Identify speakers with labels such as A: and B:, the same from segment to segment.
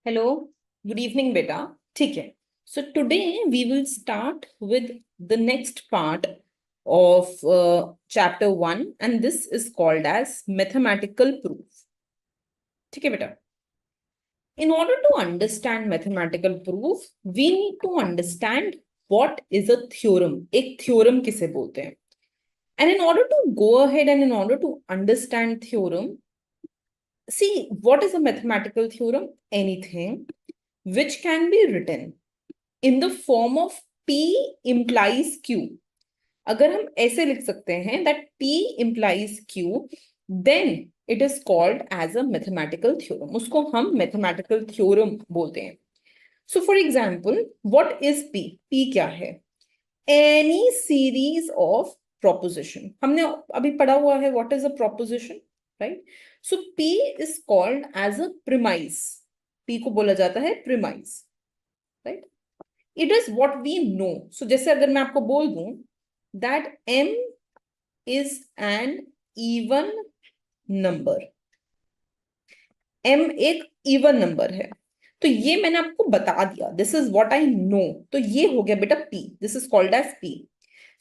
A: Hello, good evening बेटा। ठीक है, so today we will start with the next part of chapter 1 and this is called as mathematical proof. ठीक है बेटा, in order to understand mathematical proof we need to understand what is a theorem। एक theorem किसे बोलते हैं? And in order to go ahead and in order to understand theorem, see what is a mathematical theorem? Anything which can be written in the form of P implies Q। अगर हम ऐसे लिख सकते हैं that P implies Q, then it is called as a mathematical theorem। उसको हम mathematical theorem बोलते हैं। So for example, what is P? P क्या है? Any series of proposition। हमने अभी पढ़ा हुआ है what is a proposition, right? So P is called as a premise। P को बोला जाता है premise, right? It is what we know। So जैसे अगर मैं आपको बोल दूं that m is an even number, m एक even number है, तो ये मैंने आपको बता दिया, this is what I know। तो ये हो गया बेटा p, this is called as p।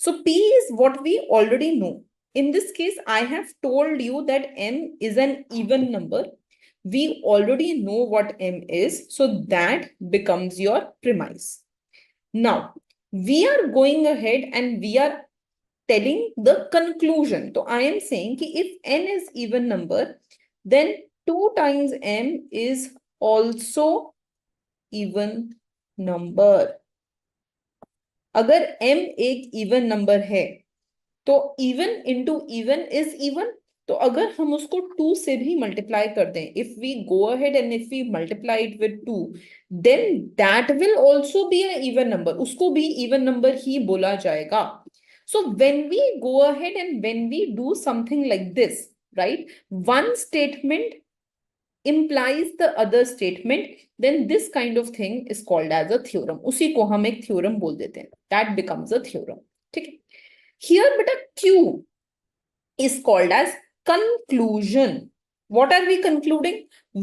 A: So p is what we already know। In this case I have told you that m is an even number। We already know what m is, so that becomes your premise। Now we are going ahead and we are telling the conclusion। तो I am saying कि if n is even number, then 2 times m is also even number। अगर m एक even number है तो even into even is even। तो अगर हम उसको 2 से भी मल्टीप्लाई कर दें, if we go ahead and if we multiply it with 2, then that will also be an even number। उसको भी even number ही बोला जाएगा। So when we go ahead and when we do something like this, right, one statement implies the other statement, then this kind of thing is called as a theorem। उसी को हम एक theorem बोल देते हैं, that becomes a theorem। ठीक है, here beta Q is called as conclusion। What are we concluding?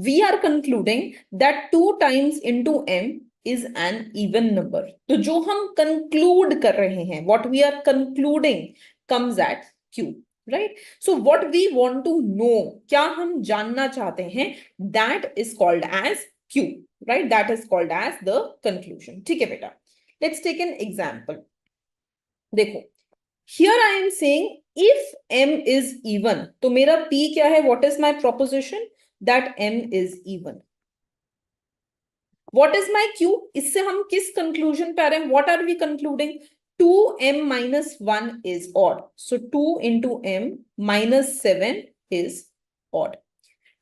A: We are concluding that 2 times into m is an even number। तो जो हम conclude कर रहे हैं, what we are concluding comes at Q, right? So what we want to know, क्या हम जानना चाहते हैं, that is called as Q, right? That is called as the conclusion। ठीक है बेटा, let's take an example। देखो, here I am saying if m is even, तो मेरा p क्या है? What is my proposition? That m is even। What is my q? इससे हम किस conclusion पे आ रहे हैं? What are we concluding? 2m minus 1 is odd। So 2 into m minus 7 is odd।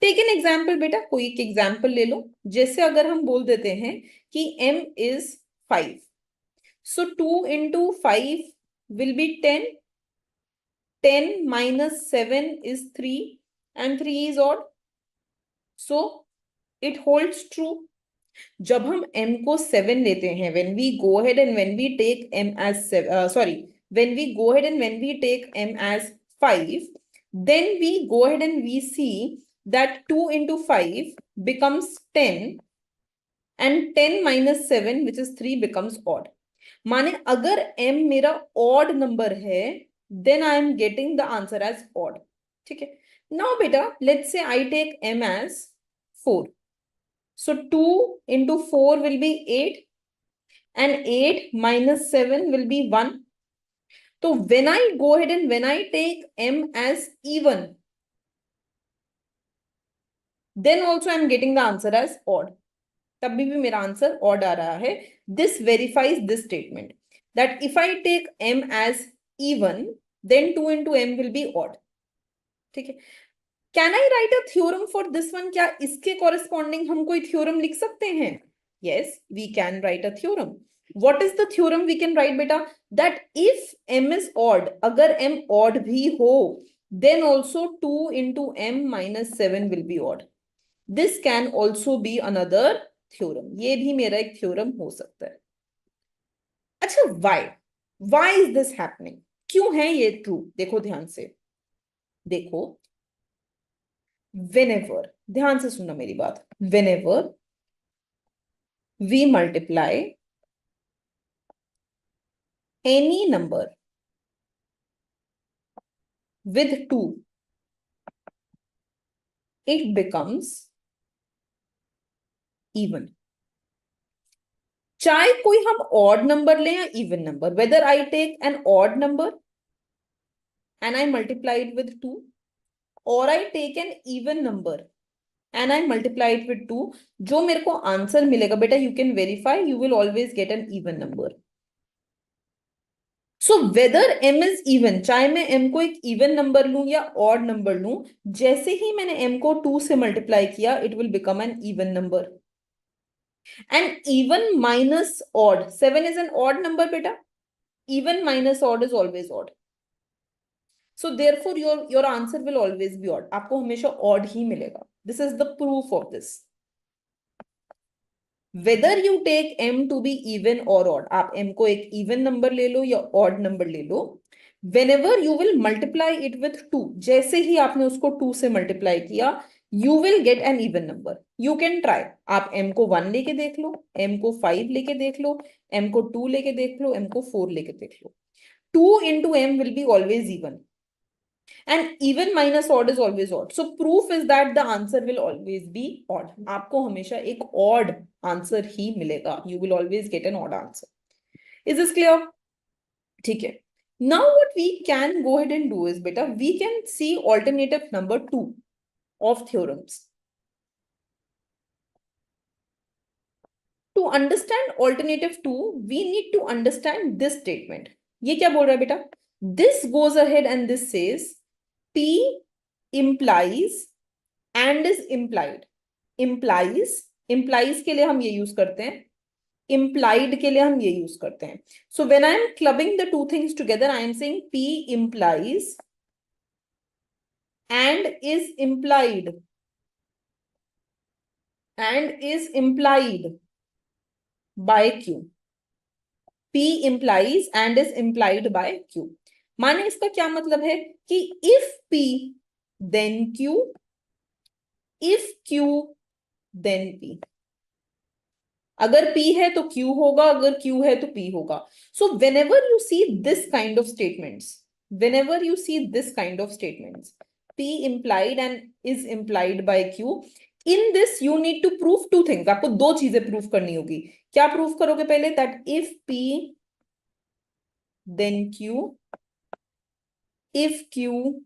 A: Take an example बेटा, कोई एक एग्जाम्पल ले लो। जैसे अगर हम बोल देते हैं कि m is 5, so 2 into 5 will be 10। 10 minus 7 is 3 and 3 is odd, so it holds true। जब हम m को 7 लेते हैं, when we go ahead and when we take m as 7, when we go ahead and when we take m as 5, then we go ahead and we see that 2 into 5 becomes 10 and 10 minus 7 which is 3 becomes odd। माने अगर m मेरा odd number है, then I am getting the answer as odd। ठीक है, now beta let's say I take m as 4, so 2 into 4 will be 8 and 8 minus 7 will be 1। तो when I go ahead and when I take m as even, then also I am getting the answer as odd। तभी भी मेरा answer odd आ रहा है। This verifies this statement that if I take m as even, then 2 into m will be odd। ठीक है, can I write a theorem for this one? क्या इसके corresponding हम कोई थ्योरम लिख सकते हैं? Yes, we can write a theorem. What is the theorem we can write बेटा? That if m is odd, अगर m ऑड भी हो, then also 2 into m minus 7 will be odd। this can also be another theorem। ये भी मेरा एक theorem हो सकता है। अच्छा, why is this happening? क्यों है ये ट्रू? देखो ध्यान से, देखो, whenever, ध्यान से सुनना मेरी बात, whenever we multiply any number with 2, it becomes even. चाहे कोई हम odd number लें या even number, whether I take an odd number and I multiply it with 2, or I take an even number and I multiply it with 2, जो मेरे को answer मिलेगा बेटा, you can verify, you will always get an even number. So whether m is even, चाहे मैं m को एक even number लूं या odd number लूं, जैसे ही मैंने m को 2 से multiply किया, it will become an even number. And even minus odd, 7 is an odd number beta. Even minus odd is always odd. So therefore your answer will always be odd. आपको हमेशा odd ही मिलेगा. This is the proof of this. Whether you take m to be even or odd, आप m को एक even number ले लो या odd number ले लो, whenever you will multiply it with 2, जैसे ही आपने उसको 2 से multiply किया, you will get an even number. You can try. आप m को 1 लेके देख लो, m को 5 लेके देख लो, m को 2 लेके देख लो, m को 4 लेके देख लो. 2 into m will be always even. And even minus odd is always odd. So proof is that the answer will always be odd. आपको हमेशा एक odd answer ही मिलेगा. You will always get an odd answer. Is this clear? ठीक है. Now what we can go ahead and do is, beta, we can see alternative number 2 of theorems. To understand alternative 2, we need to understand this statement. ये क्या बोल रहा है बेटा? This goes ahead and this says P implies and is implied. Implies के लिए हम ये यूज करते हैं, implied के लिए हम ये यूज करते हैं. So when I am clubbing the two things together, I am saying P implies and is implied by Q. P implies and is implied by Q. माने इसका क्या मतलब है कि if P then Q, if Q then P. अगर P है तो Q होगा, अगर Q है तो P होगा. So whenever you see this kind of statements, P implied and is implied by Q, in this you need to prove two things. आपको दो चीजें प्रूफ करनी होगी. क्या प्रूफ करोगे पहले? That if P then Q, if Q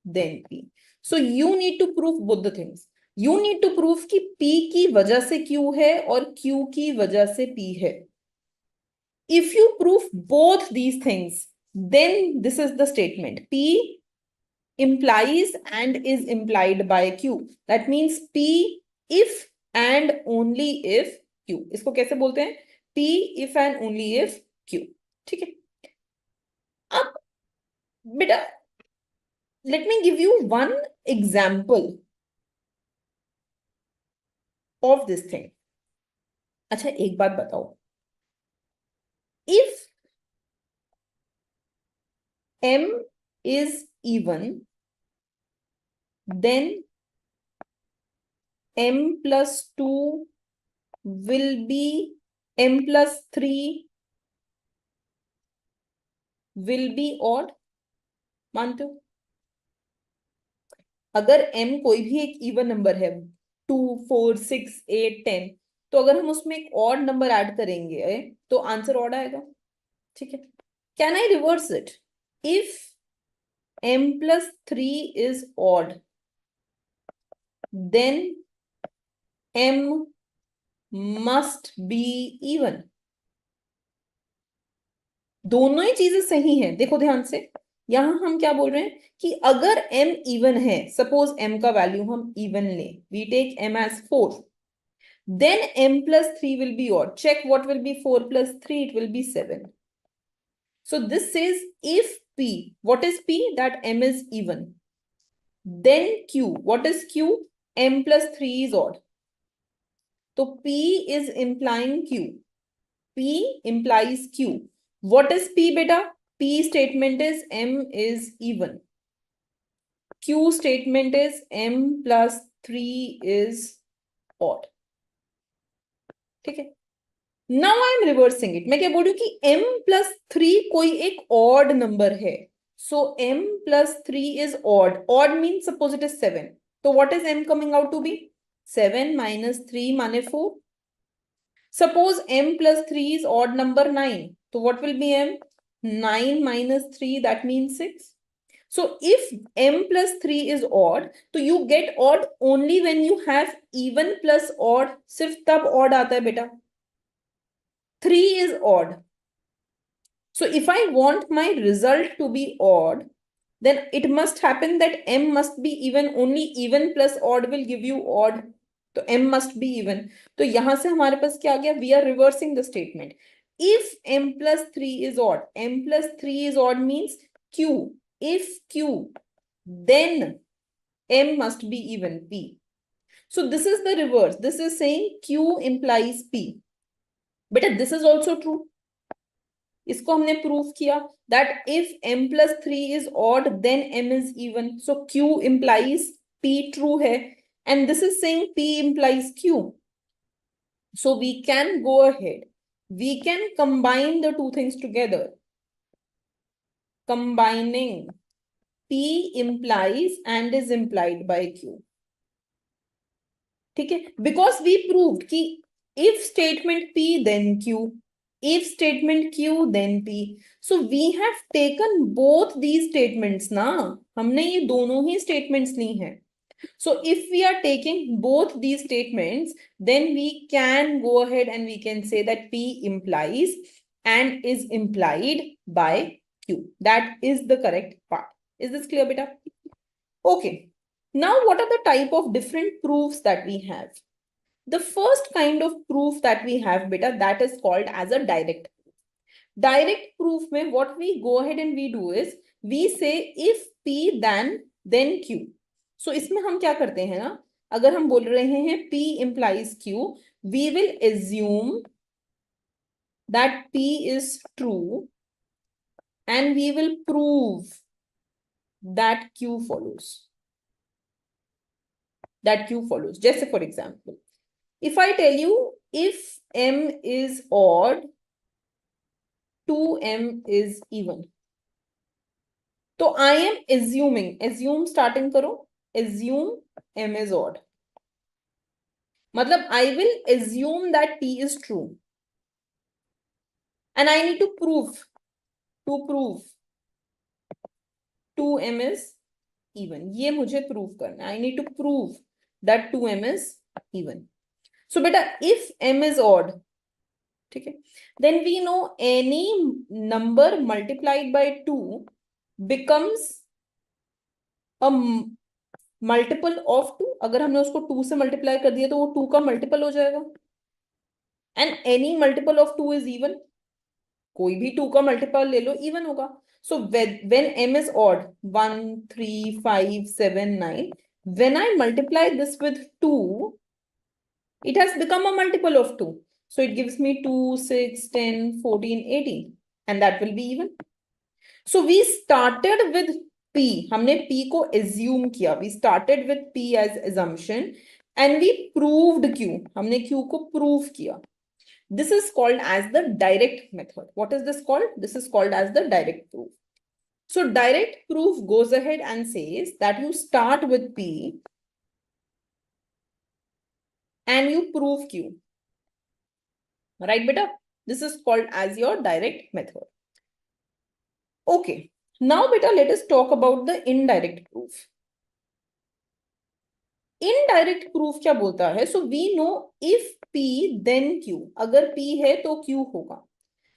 A: then P. So you need to prove both the things. You need to prove कि P की वजह से Q है और Q की वजह से P है. If you prove both these things, then this is the statement. P implies and is implied by Q. That means P if and only if Q. इसको कैसे बोलते हैं? P if and only if Q. ठीक है. अब बेटा, let me give you one example of this thing. अच्छा, एक बात बताओ. If m is even, then m plus 2 will be, m plus 3 will be odd. मानते हो? अगर m कोई भी एक इवन नंबर है, 2, 4, 6, 8, 10, तो अगर हम उसमें एक ऑड नंबर ऐड करेंगे तो आंसर ऑड आएगा. ठीक है. Can I reverse it? If m plus 3 is odd, then m must be even. दोनों ही चीजें सही हैं. देखो ध्यान से, यहां हम क्या बोल रहे हैं कि अगर m इवन है, सपोज m का वैल्यू हम इवन लें, we take m as 4, then m plus 3 will be odd. Check what will be 4 plus 3, it will be 7. So this says if P, what is P? That m is even. Then Q, what is Q? M plus 3 is odd. So P is implying Q. P implies Q. What is P beta? P statement is m is even. Q statement is m plus 3 is odd. ठीक है. Now I am reversing it, मैं क्या बोल रही हूँ कि m+3 कोई एक ऑड नंबर है, so m+3 is odd, odd mean suppose it is 7, तो what is m coming out to be 7 - 3 माने 4. Suppose m plus 3 is odd number 9. So what will be m? 9 minus 3, that means 6. So if m plus 3 is odd, so you get odd only when you have even plus odd. सिर्फ तब odd आता है बेटा. 3 is odd. So if I want my result to be odd, then it must happen that m must be even. Only even plus odd will give you odd. तो m must be even. तो यहां से हमारे पास क्या आ गया? We are reversing the statement. If m plus 3 is odd, m plus 3 is odd means q. If q, then m must be even, p. So this is the reverse. This is saying q implies p. Beta, this is also true. इसको हमने proof किया that if m plus 3 is odd, then m is even. So q implies p true है. And this is saying p implies q. So we can go ahead. We can combine the two things together. Combining p implies and is implied by q. ठीक है? Because we proved कि if statement p then q, if statement q then p. So we have taken both these statements ना, हमने ये दोनों ही statements ली हैं. So if we are taking both these statements, then we can go ahead and we can say that p implies and is implied by q. That is the correct part. Is this clear, beta? Okay. Now, what are the type of different proofs that we have? The first kind of proof that we have, beta, that is called as a direct proof. Direct proof में what we go ahead and we do is we say if p then q. So इसमें हम क्या करते हैं ना, अगर हम बोल रहे हैं p implies q, we will assume that p is true and we will prove that q follows. That q follows. जैसे for example, if I tell you if m is odd, 2m is even. तो I am assuming, assume starting करो, assume m is odd. मतलब I will assume that p is true. And I need to prove 2m is even. ये मुझे prove करना है. I need to prove that 2m is even. So beta, if m is odd, ठीक है, then we know any number multiplied by 2 becomes a multiple of 2. अगर हमने उसको 2 से मल्टीप्लाई कर दिया तो वो 2 का मल्टीपल हो जाएगा. And any multiple of 2 is even. कोई भी 2 का मल्टीपल ले लो, even होगा. So when m is odd, 1, 3, 5, 7, 9, when I multiply this with 2, it has become a multiple of 2. So it gives me 2, 6, 10, 14, 18. And that will be even. So we started with p. हमने p को assume किया. We started with p as assumption and we proved q. हमने q को prove किया. This is called as the direct method. What is this called? This is called as the direct proof. So direct proof goes ahead and says that you start with p and you prove q. Right, beta? This is called as your direct method. Okay. Now, beta, let us talk about the indirect proof. Indirect proof क्या बोलता है? So we know if p then q. अगर p है तो q होगा.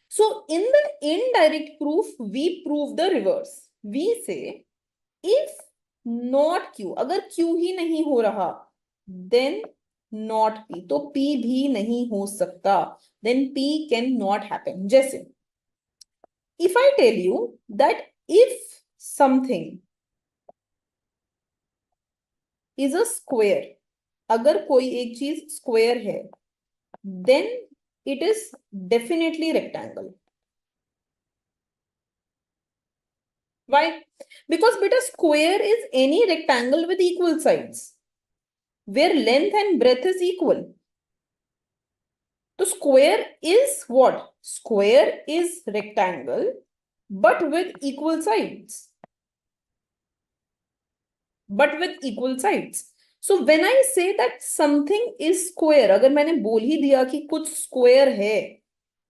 A: So in the indirect proof, we prove the reverse. We say if not q, अगर q ही नहीं हो रहा, then not p. तो p भी नहीं हो सकता. Then p cannot happen. जैसे if I tell you that if something is a square, अगर कोई एक चीज square है, then it is definitely rectangle. Why? Because beta, square is any rectangle with equal sides, where length and breadth is equal. तो square is what? Square is rectangle but with equal sides. But with equal sides. So when I say that something is square, अगर मैंने बोल ही दिया कि कुछ square है,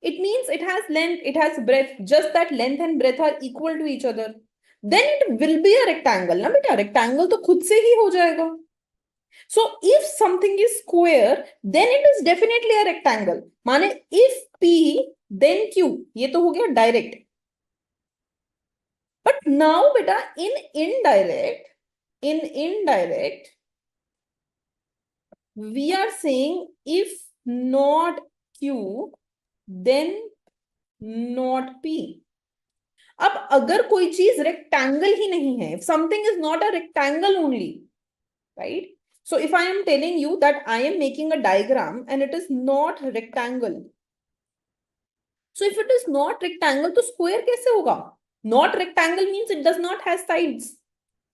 A: it means it has length, it has breadth, just that length and breadth are equal to each other. Then it will be a rectangle, ना बेटा? Rectangle तो खुद से ही हो जाएगा. So if something is square, then it is definitely a rectangle. माने if P, then Q. ये तो हो गया direct. But now बेटा in indirect, we are saying if not Q, then not P. अब अगर कोई चीज रेक्टेंगल ही नहीं है, if something is not a rectangle only, right? So if I am telling you that I am making a diagram and it is not rectangle, so if it is not rectangle, तो square कैसे होगा? Not rectangle means it does not have sides.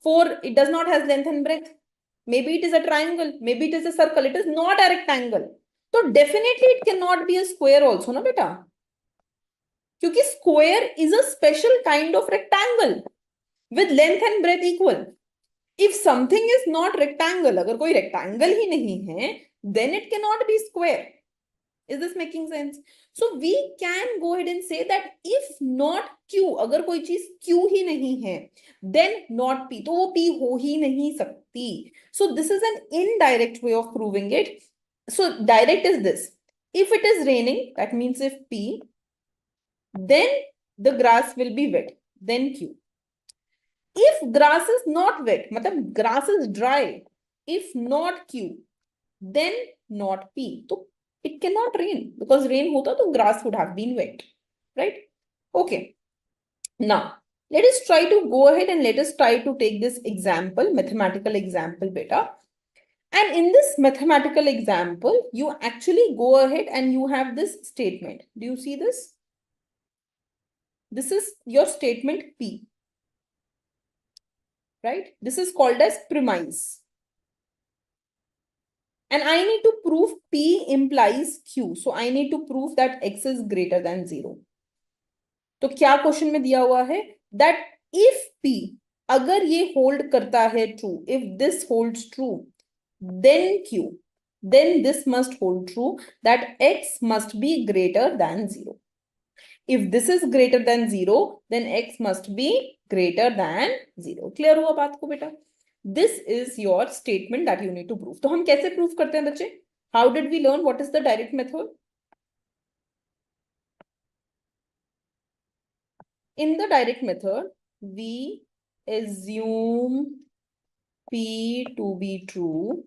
A: It does not have length and breadth. Maybe it is a triangle, maybe it is a circle. It is not a rectangle. So definitely it cannot be a square also, ना बेटा? क्योंकि square is a special kind of rectangle with length and breadth equal. If something is not rectangle, अगर कोई rectangle ही नहीं है, then it cannot be square. Is this making sense? So we can go ahead and say that if not Q, अगर कोई चीज Q ही नहीं है, then not P. तो वो P हो ही नहीं सकती. So this is an indirect way of proving it. So direct is this. If it is raining, that means if P, then the grass will be wet. Then Q. If grass is not wet, मतलब grass is dry. If not Q, then not P. तो it cannot rain because rain hota to grass would have been wet, right? Okay. Now, let us try to go ahead and let us try to take this example, mathematical example beta. And in this mathematical example, you actually go ahead and you have this statement. Do you see this? This is your statement P, right? This is called as premise. And I need to prove P implies Q. So I need to prove that X is greater than 0. तो क्या question में दिया हुआ है? That if P, अगर ये hold करता है true, if this holds true, then Q, then this must hold true that X must be greater than 0. If this is greater than 0, then X must be greater than 0. Clear हुआ बात को बेटा? This is your statement that you need to prove. तो हम कैसे prove करते हैं बच्चे? How did we learn? What is the direct method? In the direct method, we assume P to be true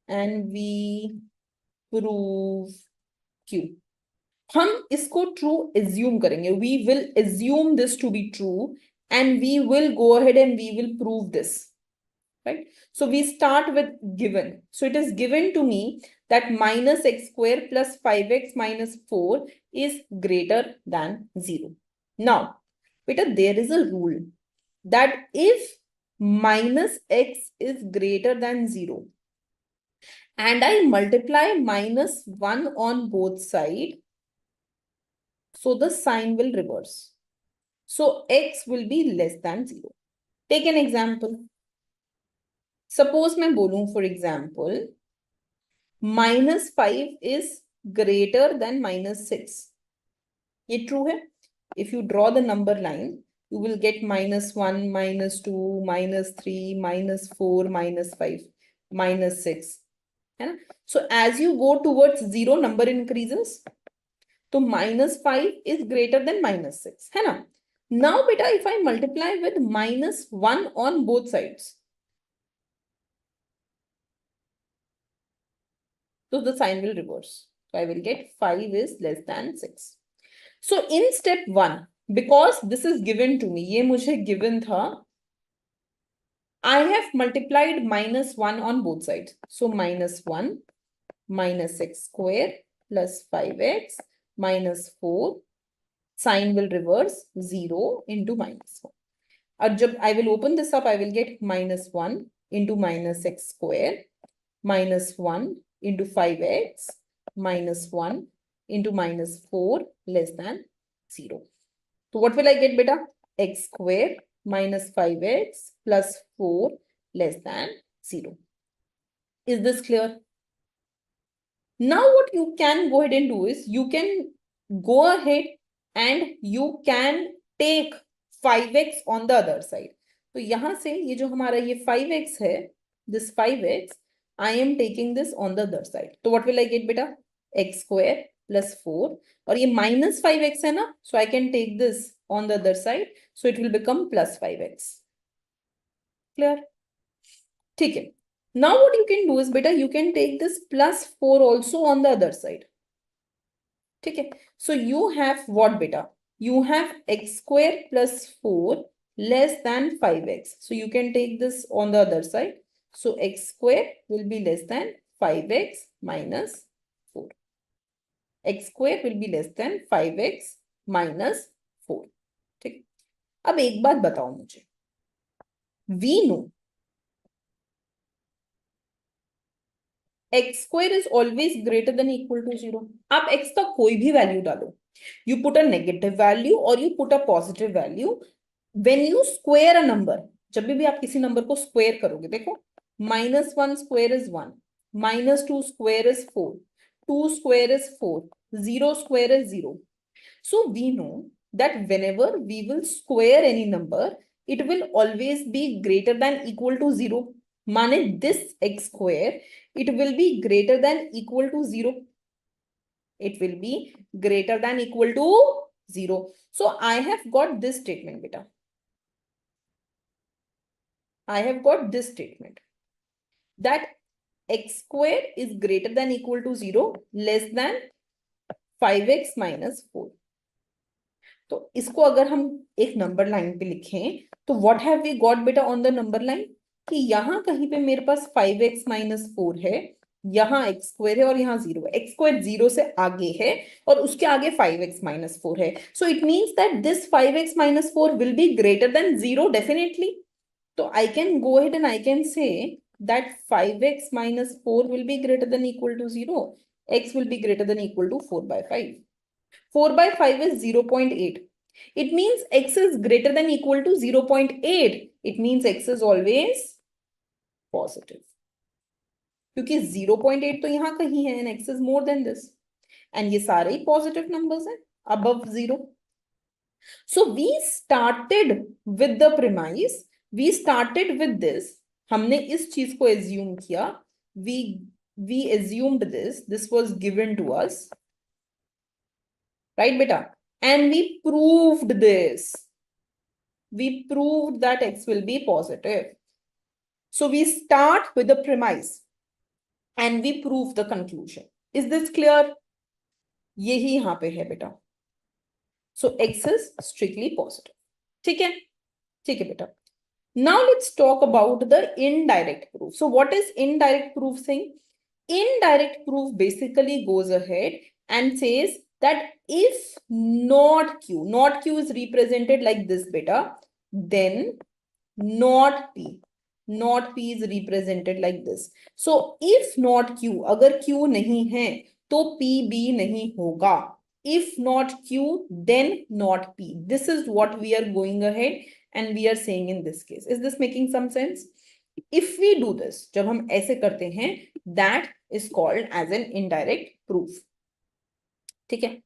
A: and we prove Q. हम इसको true assume करेंगे. We will assume this to be true and we will go ahead and we will prove this. Right? So we start with given. So it is given to me that minus x square plus 5x minus 4 is greater than 0. Now, beta, there is a rule that if minus x is greater than 0 and I multiply minus 1 on both sides, so the sign will reverse. So x will be less than 0. Take an example. Suppose मैं बोलूं for example, minus 5 is greater than minus 6. ये true है? If you draw the number line, you will get minus 1, minus 2, minus 3, minus 4, minus 5, minus 6. है ना? So as you go towards 0, number increases. तो minus 5 is greater than minus 6. है ना? Now beta, if I multiply with minus 1 on both sides, so the sign will reverse. So I will get 5 is less than 6. So in step 1, because this is given to me, ये मुझे given था, I have multiplied minus 1 on both sides. So minus 1 minus x square plus 5x minus 4, sign will reverse 0 into minus 1. और जब I will open this up, I will get minus 1 into minus x square minus 1 into 5x minus 1 into minus 4 less than 0. So what will I get, beta? X square minus 5x plus 4 less than 0. Is this clear? Now what you can go ahead and do is you can go ahead and you can take 5x on the other side. तो यहां से ये जो हमारा ये 5x है, this 5x, I am taking this on the other side. तो what will I get, beta? X square plus 4. और ये minus 5x है ना, so I can take this on the other side. So it will become plus 5x. Clear? ठीक है. Now what you can do is, beta, you can take this plus 4 also on the other side. Okay. So you have what, beta? You have x square plus 4 less than 5x. So you can take this on the other side. So x square will be less than 5x minus 4. X square will be less than 5x minus 4. ठीक. अब एक बात बताओ मुझे. We know x square is always greater than equal to 0. आप x का कोई भी वैल्यू डालो. You put a negative value or you put a positive value. When you square a number, जब भी आप किसी नंबर को स्क्वायर करोगे, देखो, -1 square is 1, -2 square is 4, 2 square is 4, 0 square is 0. So we know that whenever we will square any number, it will always be greater than equal to 0. माने this x square, it will be greater than equal to 0. It will be greater than equal to 0. So I have got this statement, beta. I have got this statement that x square is greater than equal to 0 less than 5x minus 4. तो इसको अगर हम एक number line पे लिखें तो what have we got, बेटा, on the number line? कि यहाँ कहीं पे मेरे पास 5x minus 4 है, यहाँ x square है और यहाँ 0 है. x square 0 से आगे है और उसके आगे 5x minus 4 है. So it means that this 5x minus 4 will be greater than 0 definitely. So I can go ahead and I can say that 5x minus 4 will be greater than equal to 0. X will be greater than equal to 4 by 5. 4 by 5 is 0.8. It means x is greater than equal to 0.8. It means x is always positive. क्योंकि 0.8 तो यहाँ कहीं है and x is more than this. And ये सारे ही positive numbers हैं above 0. So we started with the premise. We started with this. हमने इस चीज को assume किया. We assumed this. This was given to us. Right, beta? And we proved this. We proved that x will be positive. So we start with the premise and we prove the conclusion. Is this clear? यही यहाँ पे है, बेटा. So x is strictly positive. ठीक है? ठीक है, बेटा. Now let's talk about the indirect proof. So what is indirect proof saying? Indirect proof basically goes ahead and says that if not q is represented like this, beta, then not p is represented like this. So if not q, अगर q नहीं है तो p भी नहीं होगा. If not q, then not p. This is what we are going ahead and we are saying in this case. Is this making some sense? If we do this, जब हम ऐसे करते हैं, that is called as an indirect proof. ठीक है?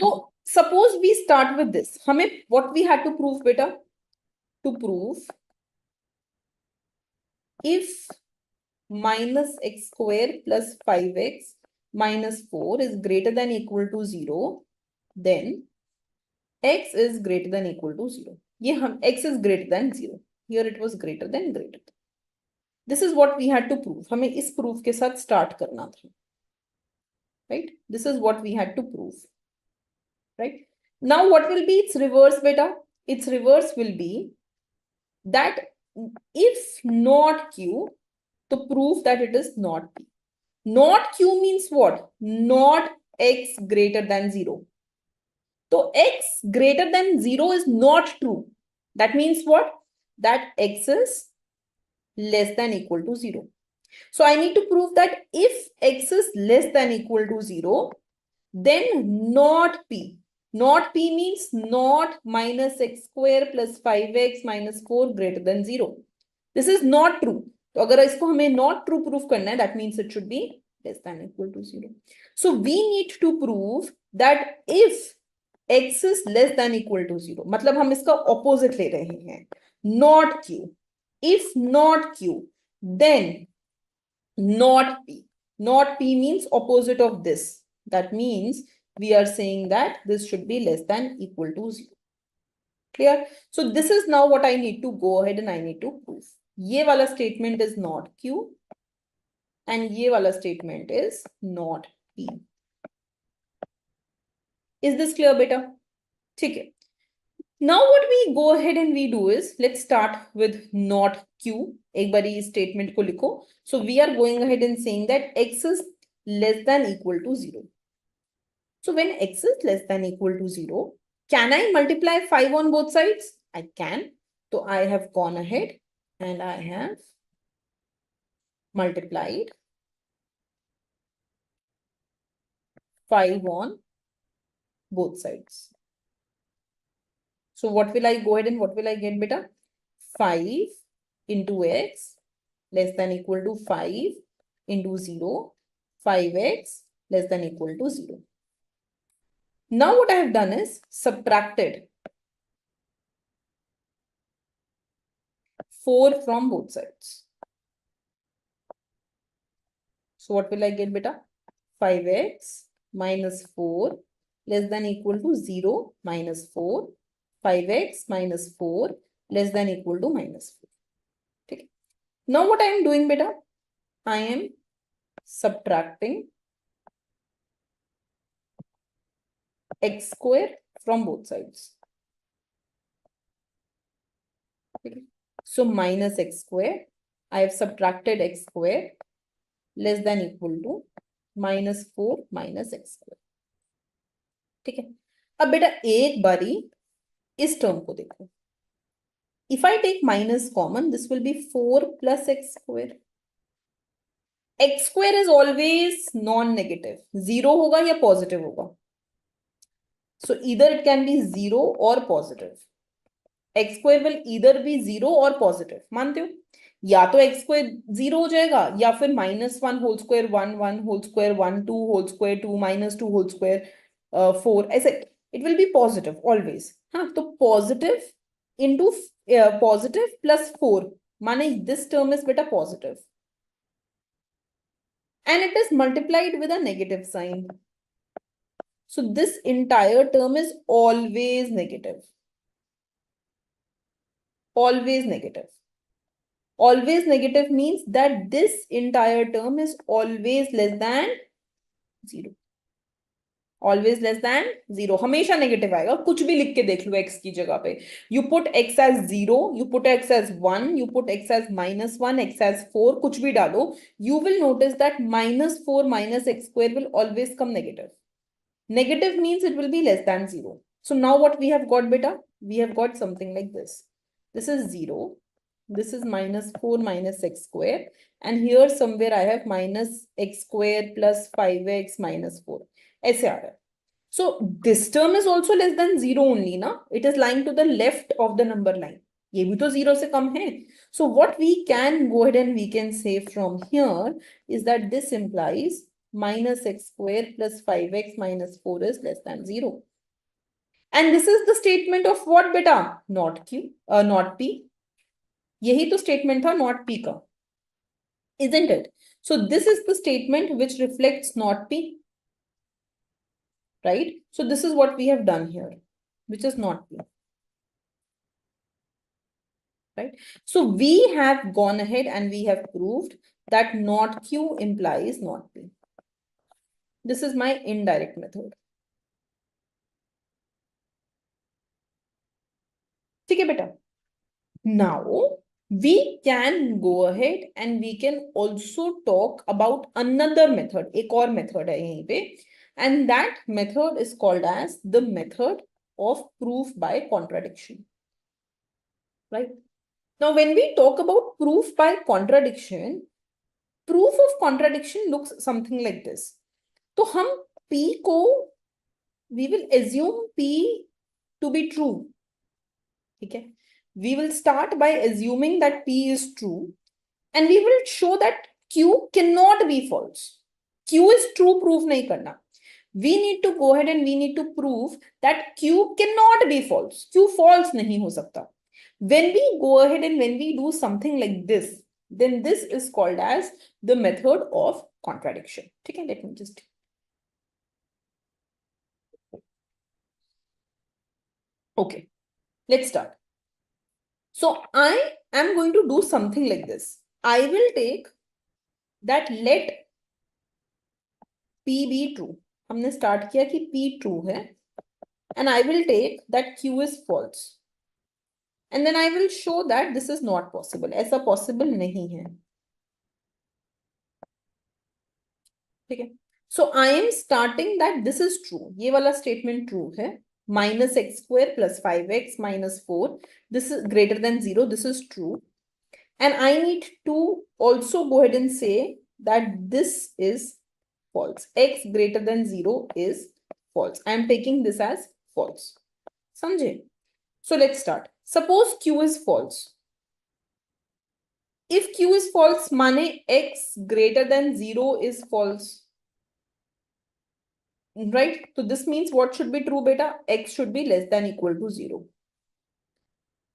A: तो suppose we start with this. हमें what we had to prove, बेटा? To prove if minus x square plus 5x minus 4 is greater than equal to 0, then x is greater than equal to 0. ये हम x is greater than 0. Here it was greater than. This is what we had to prove. हमें इस proof के साथ start करना था. Right? This is what we had to prove. Right? Now what will be its reverse, beta? Its reverse will be that if not q, to prove that it is not p. Not q means what? Not x greater than 0. So x greater than 0 is not true. That means what? That x is less than equal to 0. So I need to prove that if x is less than equal to 0, then not p. Not p means not minus x square plus 5x minus 4 greater than 0. This is not true. तो अगर इसको हमें not true proof करना है, that means it should be less than equal to 0. So we need to prove that if x is less than equal to 0, मतलब हम इसका opposite ले रहे हैं, not q. If not q, then not p. Not p means opposite of this. That means we are saying that this should be less than equal to 0. Clear? So this is now what I need to go ahead and I need to prove. ये वाला statement is not q and ये वाला statement is not p. Is this clear, beta? ठीक है. Now what we go ahead and we do is, let's start with not q. एक बारी इस statement को लिखो. So we are going ahead and saying that x is less than equal to 0. So when x is less than equal to 0, can I multiply 5 on both sides? I can. So I have gone ahead and I have multiplied 5 on both sides. So what will I go ahead and what will I get, beta? 5 into x less than equal to 5 into 0, 5x less than equal to 0. Now what I have done is subtracted 4 from both sides. So what will I get, beta? 5x minus 4 less than equal to 0 minus 4. 5x minus 4 less than equal to minus 4. Okay. Now what I am doing, beta? I am subtracting x square from both sides. Okay. So minus x square, I have subtracted x square less than equal to minus 4 minus x square. ठीक है. अब बेटा एक बारी इस term को देखो. If I take minus common, this will be 4 plus x square. X square is always non-negative. 0 होगा या positive होगा. So either it can be 0 or positive. X square will either be 0 or positive. मानते हो? या तो x square 0 हो जाएगा या फिर minus 1 whole square 1 1 whole square 1 2 whole square 2 minus 2 whole square 4 ऐसे it will be positive always. हाँ तो positive into positive plus 4 माने this term is beta positive and it is multiplied with a negative sign. So this entire term is always negative. Always negative. Always negative means that this entire term is always less than 0. Always less than 0. हमेशा negative आएगा. कुछ भी लिख के देख लो x की जगह पे. You put x as 0, you put x as 1, you put x as minus 1, x as 4, कुछ भी डालो. You will notice that minus 4 minus x square will always come negative. Negative means it will be less than 0. So now what we have got, beta? We have got something like this. This is 0. This is minus 4 minus x square. And here somewhere I have minus x square plus 5x minus 4. ऐसे आ रहा है. So this term is also less than 0 only, na? It is lying to the left of the number line. ये भी तो 0 से कम है. So what we can go ahead and we can say from here is that this implies minus x square plus 5x minus 4 is less than 0. And this is the statement of what, beta? Not q, not p. यही तो statement था not p का. Isn't it? So this is the statement which reflects not p. Right? So this is what we have done here, which is not p. Right? So we have gone ahead and we have proved that not q implies not p. This is my indirect method. ठीक है बेटा? Now we can go ahead and we can also talk about another method. एक और method है यहीं पे. And that method is called as the method of proof by contradiction. Right? Now, when we talk about proof by contradiction, proof of contradiction looks something like this. तो हम P को we will assume P to be true. ठीक है, we will start by assuming that P is true and we will show that Q cannot be false. Q is true proof नहीं करना. We need to go ahead and we need to prove that Q cannot be false. Q false नहीं हो सकता. When we go ahead and when we do something like this, then this is called as the method of contradiction. ठीक है, let me just. Okay, let's start. So I am going to do something like this. I will take that let P be true. हमने start किया कि P true है and I will take that Q is false. And then I will show that this is not possible. ऐसा possible नहीं है. ठीक है. So I am starting that this is true. ये वाला statement true है. Minus x square plus 5x minus 4. This is greater than 0. This is true. And I need to also go ahead and say that this is false. X greater than 0 is false. I am taking this as false. समझे? So let's start. Suppose Q is false. If Q is false, माने X greater than 0 is false. Right? So this means what should be true, beta? X should be less than equal to 0.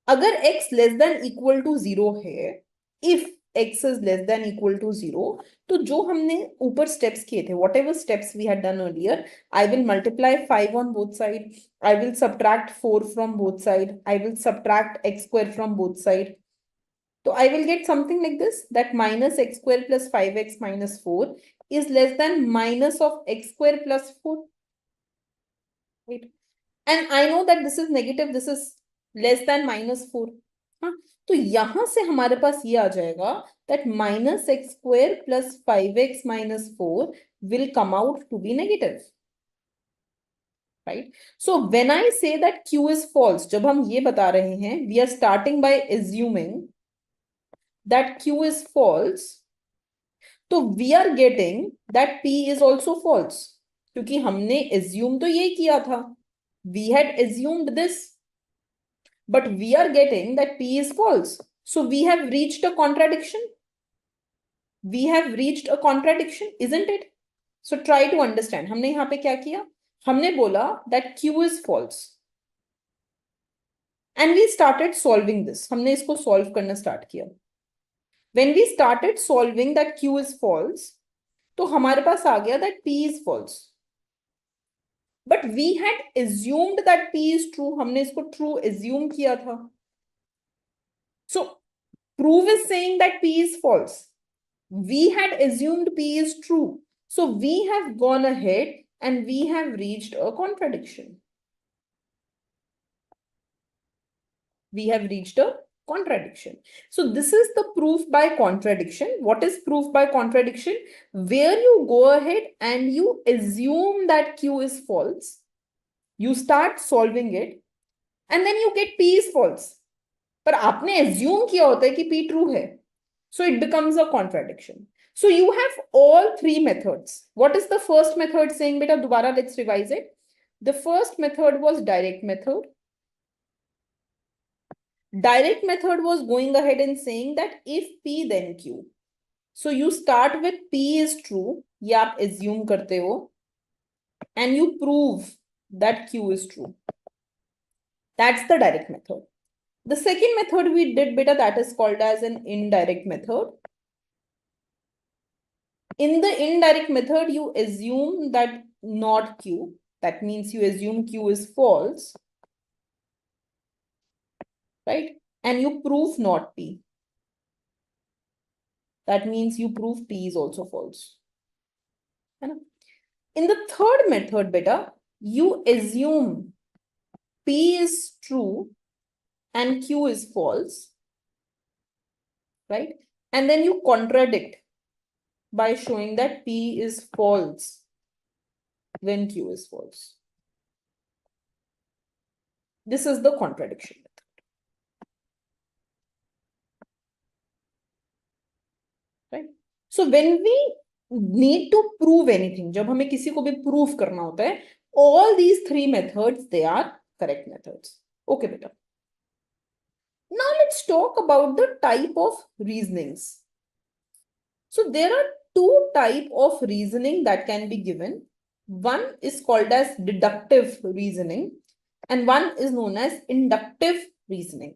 A: अगर x less than equal to 0 है, if x is less than equal to 0, तो जो हमने ऊपर steps किए थे, whatever steps we had done earlier, I will multiply 5 on both sides, I will subtract 4 from both sides, I will subtract x square from both sides. So I will get something like this, that minus x square plus 5x minus 4 is less than minus of x square plus 4. Right? And I know that this is negative, this is less than minus 4. हाँ, तो यहां से हमारे पास ये आ जाएगा that minus x square plus 5x minus 4 will come out to be negative. Right? So when I say that Q is false, जब हम ये बता रहे हैं, we are starting by assuming that Q is false, तो we are getting that P is also false. क्योंकि हमने assume तो ये किया था. We had assumed this. But we are getting that P is false. So we have reached a contradiction. We have reached a contradiction, isn't it? So try to understand. हमने यहाँ पे क्या किया? हमने बोला that Q is false. And we started solving this. हमने इसको solve करना start किया. When we started solving that Q is false, तो हमारे पास आ गया that P is false. But we had assumed that P is true. हमने इसको true assume किया था. So proof is saying that P is false. We had assumed P is true. So we have gone ahead and we have reached a contradiction. We have reached a contradiction. So this is the proof by contradiction. What is proof by contradiction? Where you go ahead and you assume that Q is false. You start solving it and then you get P is false. पर आपने assume किया होता है कि P true है. So it becomes a contradiction. So you have all three methods. What is the first method saying, beta? Dobara, let's revise it. The first method was direct method. Direct method was going ahead and saying that if P then Q. So you start with P is true. ये आप assume करते हो. And you prove that Q is true. That's the direct method. The second method we did, beta, that is called as an indirect method. In the indirect method, you assume that not Q. That means you assume Q is false. Right? And you prove not P. That means you prove P is also false. In the third method, beta, you assume P is true and Q is false. Right? And then you contradict by showing that P is false when Q is false. This is the contradiction method. Right? So when we need to prove anything, जब हमें किसी को भी prove करना होता है, all these three methods, they are correct methods. Okay, beta. Now let's talk about the type of reasonings. So there are two types of reasoning that can be given. One is called as deductive reasoning and one is known as inductive reasoning.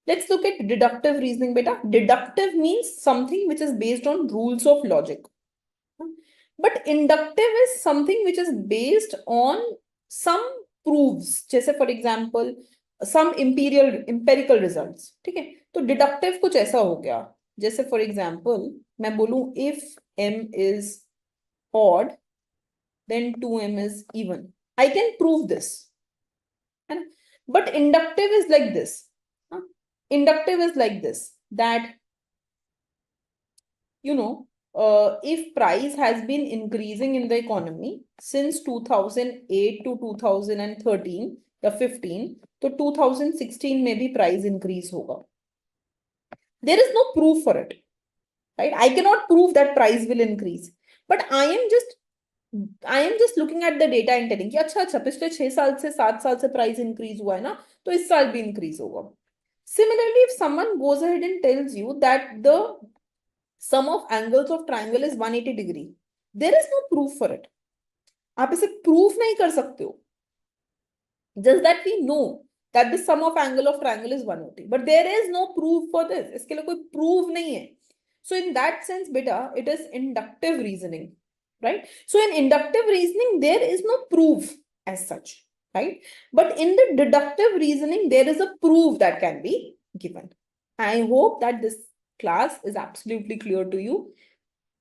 A: Let's look at deductive reasoning, beta. Deductive means something which is based on rules of logic. But inductive is something which is based on some proofs. जैसे for example, some empirical results. ठीक है? तो deductive कुछ ऐसा हो गया. जैसे for example, मैं बोलूं if m is odd, then 2m is even. I can prove this. But inductive is like this. Inductive is like this, that if price has been increasing in the economy since 2008 to 2013 या 15, तो 2016 में भी price increase होगा. There is no proof for it, right? I cannot prove that price will increase, but I am just looking at the data and telling कि अच्छा पिछले 6 साल से 7 साल से price increase हुआ है ना, तो इस साल भी increase होगा. Similarly, if someone goes ahead and tells you that the sum of angles of triangle is 180 degree, there is no proof for it. आप इसे proof नहीं कर सकते हो. Just that we know that the sum of angle of triangle is 180, but there is no proof for this. इसके लिए कोई proof नहीं है. So in that sense, beta, it is inductive reasoning, right? So in inductive reasoning, there is no proof as such, right? But in the deductive reasoning, there is a proof that can be given. I hope that this class is absolutely clear to you.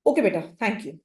A: Okay, beta, thank you.